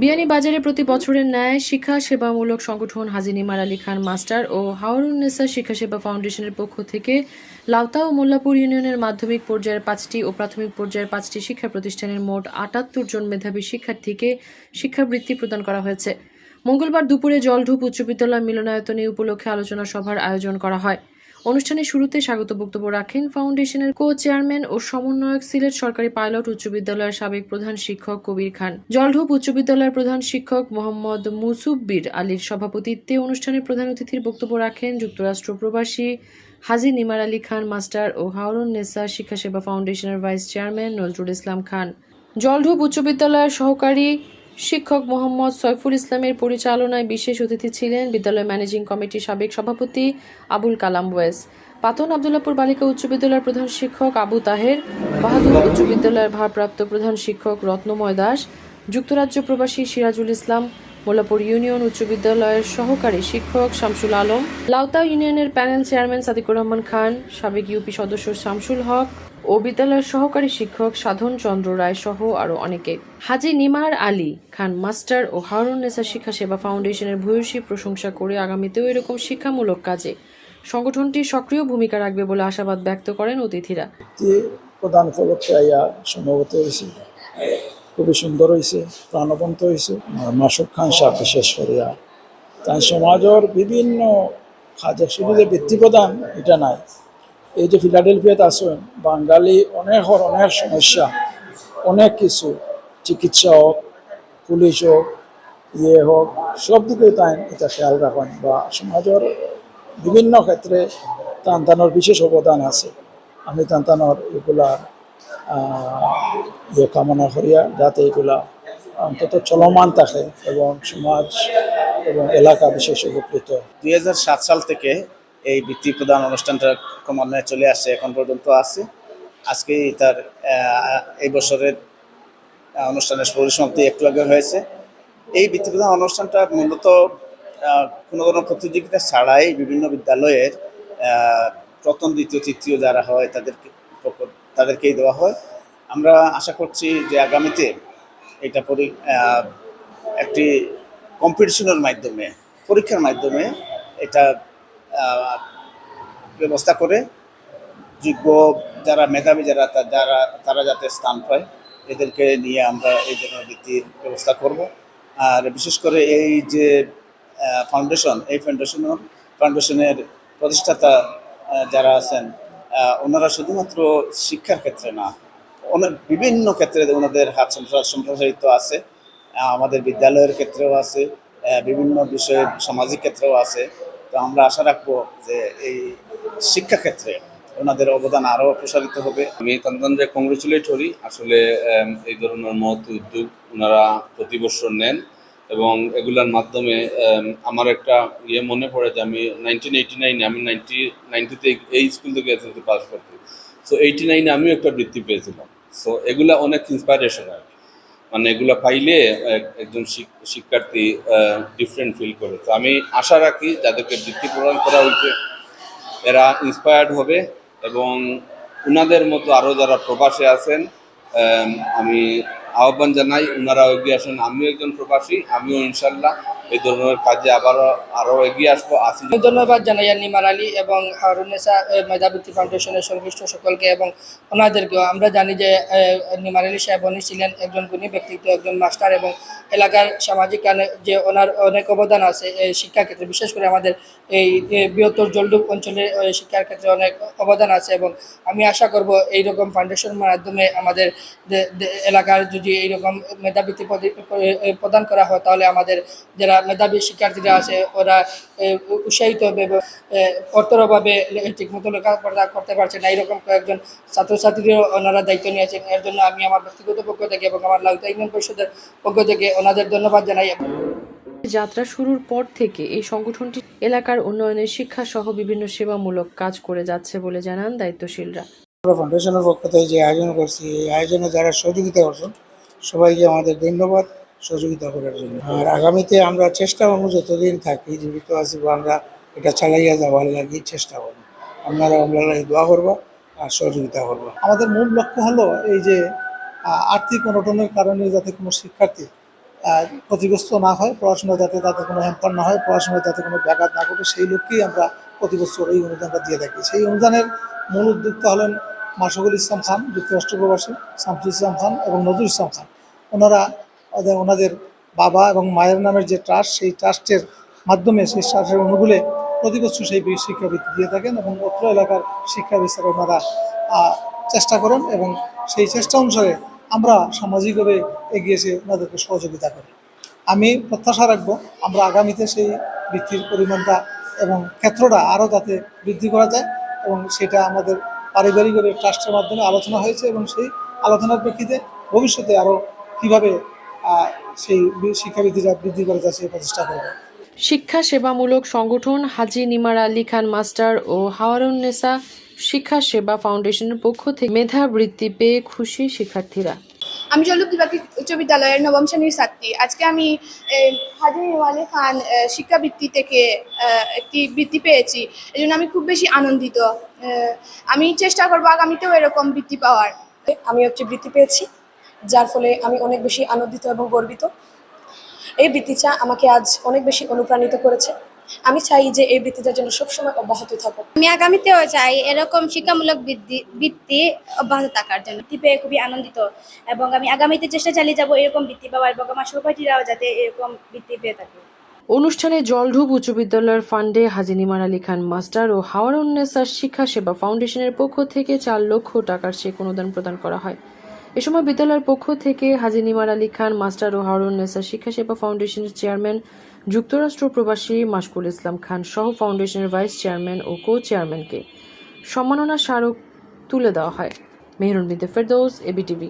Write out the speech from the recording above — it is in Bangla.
বিয়ানীবাজারে প্রতি বছরের ন্যায় শিক্ষা সেবামূলক সংগঠন হাজী নিমার আলী খান মাস্টার ও হাওরুন্নেসা শিক্ষা সেবা ফাউন্ডেশনের পক্ষ থেকে লাউতা ও মোল্লাপুর ইউনিয়নের মাধ্যমিক পর্যায়ের 5টি ও প্রাথমিক পর্যায়ের 5টি শিক্ষা প্রতিষ্ঠানের মোট 78 জন মেধাবী শিক্ষার্থীকে শিক্ষাবৃত্তি প্রদান করা হয়েছে। মঙ্গলবার দুপুরে জলঢুপ উচ্চ বিদ্যালয় মিলনায়তনে উপলক্ষে আলোচনা সভার আয়োজন করা হয়। অনুষ্ঠানের শুরুতে স্বাগত বক্তব্য রাখেন ফাউন্ডেশনের কো চেয়ারম্যান ও সমন্বয়ক সিলেট সরকারি পাইলট উচ্চ বিদ্যালয়ের সাবেক প্রধান শিক্ষক কবির খান। জলঢুপ উচ্চ বিদ্যালয়ের প্রধান শিক্ষক মোহাম্মদ মুসুব্বির আলীর সভাপতিত্বে অনুষ্ঠানের প্রধান অতিথির বক্তব্য রাখেন যুক্তরাষ্ট্র প্রবাসী হাজী নিমার আলী খান মাস্টার ও হাওরুন্নেসা শিক্ষা সেবা ফাউন্ডেশনের ভাইস চেয়ারম্যান নজরুল ইসলাম খান। জলঢুপ উচ্চ বিদ্যালয়ের সহকারী শিক্ষক মোহাম্মদ সয়ফুল ইসলামের পরিচালনায় বিশেষ অতিথি ছিলেন বিদ্যালয় ম্যানেজিং কমিটির সাবেক সভাপতি আবুল কালাম ওয়েস। পাতন আবদুল্লাপুর বালিকা উচ্চ বিদ্যালয়ের প্রধান শিক্ষক আবু তাহের, বাহাদুর উচ্চ বিদ্যালয়ের ভারপ্রাপ্ত প্রধান শিক্ষক রত্নময় দাস, যুক্তরাজ্য প্রবাসী সিরাজুল ইসলাম, মোল্লাপুর ইউনিয়ন উচ্চ বিদ্যালয়ের সহকারী শিক্ষক শামসুল আলম, লাউতা ইউনিয়নের প্যানেল চেয়ারম্যান সাদিকুর রহমান খান, সাবেক ইউপি সদস্য শামসুল হক ও বিদ্যালয়ের সহকারী শিক্ষক সাধন চন্দ্র রায় সহ আরও অনেকে। হাজী নিমার আলী খান মাস্টার ও হাওরুন্নেসা শিক্ষা সেবা ফাউন্ডেশনের ভূয়সী প্রশংসা করে আগামীতেও এরকম শিক্ষামূলক কাজে সংগঠনটি সক্রিয় ভূমিকা রাখবে বলে আশাবাদ ব্যক্ত করেন অতিথিরা। প্রধান উপলক্ষে আইয়া সম্ভবত হয়েছে, খুবই সুন্দর হয়েছে, প্রাণবন্ত হয়েছে। মাসুক খান সাহেব বিশেষ করিয়া তাই সমাজের বিভিন্ন কাজে শুধু যে বৃত্তি প্রদান এটা নাই, এই যে ফিলাডেলফিয়াতে আসেন বাঙালি অনেক সমস্যা, অনেক কিছু চিকিৎসা হোক, পুলিশ হোক, হোক, সব দিকে তাই এটা খেয়াল রাখেন বা সমাজের বিভিন্ন ক্ষেত্রে তান্তানোর বিশেষ অবদান আছে। আমি তান্তানোর এগুলার কামনা করিয়া যাতে এগুলা অন্তত চলমান থাকে এবং সমাজ এবং এলাকা বিশেষ উপকৃত। 2007 সাল থেকে এই বৃত্তি প্রদান অনুষ্ঠানটা ক্রমান্বয়ে চলে আসছে, এখন পর্যন্ত আছে। আজকে তার এই বছরের অনুষ্ঠানের পরিসমাপ্তি একটু আগে হয়েছে। এই বৃত্তি প্রদান অনুষ্ঠানটা মূলত কোনো প্রতিযোগিতা ছাড়াই বিভিন্ন বিদ্যালয়ের প্রথম, দ্বিতীয়, তৃতীয় যারা হয় তাদেরকেই দেওয়া হয়। আমরা আশা করছি যে আগামীতে এটা একটি কম্পিটিশনের মাধ্যমে, পরীক্ষার মাধ্যমে এটা ব্যবস্থা করে যোগ্য যারা মেধাবী তারা যাতে স্থান পায়, এদেরকে নিয়ে আমরা এই ধরনের বৃত্তির ব্যবস্থা করব। আর বিশেষ করে এই যে এই ফাউন্ডেশনের প্রতিষ্ঠাতা যারা আছেন, ওনারা শুধুমাত্র শিক্ষার ক্ষেত্রে না, বিভিন্ন ক্ষেত্রে ওনাদের হাত সম্প্রসারিত আছে। আমাদের বিদ্যালয়ের ক্ষেত্রেও আছে, বিভিন্ন বিষয়ে সামাজিক ক্ষেত্রেও আছে। তো আমরা আশা রাখবো যে এই শিক্ষা ক্ষেত্রে ওনাদের অবদান আরও প্রসারিত হবে। আমি তাদের কংগ্রেচুলেট করি। আসলে এই ধরনের মহৎ উদ্যোগ ওনারা প্রতি বছর নেন এবং এগুলোর মাধ্যমে আমার একটা মনে পড়ে যে আমি 1989 আমি 90তে এই স্কুল থেকে এসএসসি পাস করতে। সো 89 আমিও একটা বৃত্তি পেয়েছিলাম। সো এগুলা অনেক ইন্সপায়ারেশন হয়, মানে এগুলো পাইলে একজন শিক্ষার্থী ডিফারেন্ট ফিল করে। তো আমি আশা রাখি যাদেরকে বৃত্তি প্রদান করা হয়েছে এরা ইন্সপায়ার্ড হবে এবং ওনাদের মতো আরও যারা প্রবাসে আছেন আমি আহ্বান জানাই ওনারা এগিয়ে আসেন। আমিও একজন প্রবাসী, আমিও ইনশাল্লাহ এই ধরনের কাজে আরও এগিয়ে আসবো। ধন্যবাদ জানাই নিমার আলী এবং হাওরুন্নেসা মেধাবৃত্তি ফাউন্ডেশনের সংশ্লিষ্ট সকলকে এবং ওনাদেরকেও। আমরা জানি যে নিমার আলী সাহেব উনি ছিলেন একজন গুণী ব্যক্তিত্ব, একজন মাস্টার এবং এলাকার সামাজিক কারণে যে ওনার অনেক অবদান আছে এই শিক্ষা ক্ষেত্রে, বিশেষ করে আমাদের এই বৃহত্তর জলডুব অঞ্চলের শিক্ষার ক্ষেত্রে অনেক অবদান আছে। এবং আমি আশা করব এইরকম ফাউন্ডেশনের মাধ্যমে আমাদের এলাকার যদি এইরকম মেধাবৃত্তি প্রদান করা হয় তাহলে আমাদের যারা মেধাবী শিক্ষার্থীরা আছে ওরা উৎসাহিত হবে। অর্থের অভাবে ঠিকমতো লেখাপড়া করতে পারছে না, এরকম কয়েকজন ছাত্রছাত্রীরাও ওনারা দায়িত্ব নিয়েছেন। এর জন্য আমি আমার ব্যক্তিগত পক্ষ থেকে এবং আমার লাউতা ইউনিয়ন পরিষদের পক্ষ থেকে ওনাদের ধন্যবাদ জানাই। যাত্রা শুরুর পর থেকে এই সংগঠনটি এলাকার উন্নয়নে শিক্ষা সহ বিভিন্ন সেবামূলক কাজ করে যাচ্ছে বলে জানান দায়িত্বশীলরা। ফাউন্ডেশনের পক্ষ থেকে যে আয়োজন করছি, এই আয়োজনে যারা সহযোগিতা করছেন সবাইকে আমাদের ধন্যবাদ সহযোগিতা করার জন্য। আর আগামীতে আমরা চেষ্টা করবো যতদিন থাকি জীবিত আছি আমরা এটা চালাইয়া যাওয়ার লাগে চেষ্টা করবো। আপনারা দোয়া করবা আর সহযোগিতা করবা। আমাদের মূল লক্ষ্য হলো এই যে আর্থিক অনটনের কারণে যাতে কোনো শিক্ষার্থী ক্ষতিগ্রস্ত না হয়, পড়াশোনা যাতে তাদের কোনো হ্যাম্পার না হয়, পড়াশোনায় যাতে কোনো ব্যাঘাত না ঘটে, সেই লক্ষ্যেই আমরা প্রতি বছর এই অনুদানটা দিয়ে থাকি। সেই অনুদানের মূল উদ্যোক্তা হলেন মাশরুকুল ইসলাম খান, যুক্তরাষ্ট্র প্রবাসী, শামসুল ইসলাম খান এবং নজরুল ইসলাম খান। ওনাদের বাবা এবং মায়ের নামের যে ট্রাস্ট, সেই ট্রাস্টের মাধ্যমে, সেই ট্রাস্টের অনুকূলে প্রতি বছর সেই শিক্ষাবৃত্তি দিয়ে থাকেন এবং অত্র এলাকার শিক্ষা বিস্তারে ওনারা চেষ্টা করেন এবং সেই চেষ্টা অনুসারে আমরা সামাজিকভাবে এগিয়ে এসে ওনাদেরকে সহযোগিতা করি। আমি প্রত্যাশা রাখবো আমরা আগামীতে সেই বৃত্তির পরিমাণটা এবং ক্ষেত্রটা আরও যাতে বৃদ্ধি করা যায়, এবং সেটা আমাদের পারিবারিকভাবে ট্রাস্টের মাধ্যমে আলোচনা হয়েছে এবং সেই আলোচনার প্রেক্ষিতে ভবিষ্যতে আরও কীভাবে সেই শিক্ষাবৃত্তিটা বৃদ্ধি করা যায় সেই প্রচেষ্টা করব। শিক্ষা সেবামূলক সংগঠন হাজী নিমার আলী খান মাস্টার ও হাওয়ারুন্নেসা শিক্ষা সেবা ফাউন্ডেশনের পক্ষ থেকে মেধাবৃত্তি পেয়ে খুশি শিক্ষার্থীরা। আমি জল্লুক দ্বিপাক্ষিক উচ্চ বিদ্যালয়ের নবম শ্রেণীর ছাত্রী। আজকে আমি হাজী নিমার আলী খান শিক্ষাবৃত্তি থেকে একটি বৃত্তি পেয়েছি, এই জন্য আমি খুব বেশি আনন্দিত। আমি চেষ্টা করবো আগামীতেও এরকম বৃত্তি পাওয়ার। আমি একটি বৃত্তি পেয়েছি, যার ফলে আমি অনেক বেশি আনন্দিত এবং গর্বিত। এই বৃত্তিটা আমাকে আজ অনেক বেশি অনুপ্রাণিত করেছে। আমি চাই যে এই বৃত্তিটা যেন সবসময় অব্যাহত থাকুক। আমি আগামীতেও চাই এরকম শিক্ষামূলক বৃত্তি অব্যাহত থাকার জন্য। বৃত্তি পেয়ে খুবই আনন্দিত এবং আমি আগামীতে চেষ্টা চালিয়ে যাবো এরকম বৃত্তি পাওয়ার এবং আমার সহপাঠীরাও যাতে এরকম বৃত্তি পেয়ে থাকে। অনুষ্ঠানে জলঢুপ উচ্চ বিদ্যালয়ের ফান্ডে হাজী নিমার আলী খান মাস্টার ও হাওয়ারুন্নেসা শিক্ষা সেবা ফাউন্ডেশনের পক্ষ থেকে 4 লক্ষ টাকার চেক অনুদান প্রদান করা হয়। এ সময় বিদ্যালয়ের পক্ষ থেকে হাজী নিমার আলী খান মাস্টার ও হাওয়ারুন্নেসা শিক্ষা সেবা ফাউন্ডেশনের চেয়ারম্যান যুক্তরাষ্ট্র প্রবাসী মাশকুল ইসলাম খান সহ ফাউন্ডেশনের ভাইস চেয়ারম্যান ও কো চেয়ারম্যানকে সম্মাননা স্মারক তুলে দেওয়া হয়। মেহরুন বিনতে ফেরদৌস, এবিটিভি।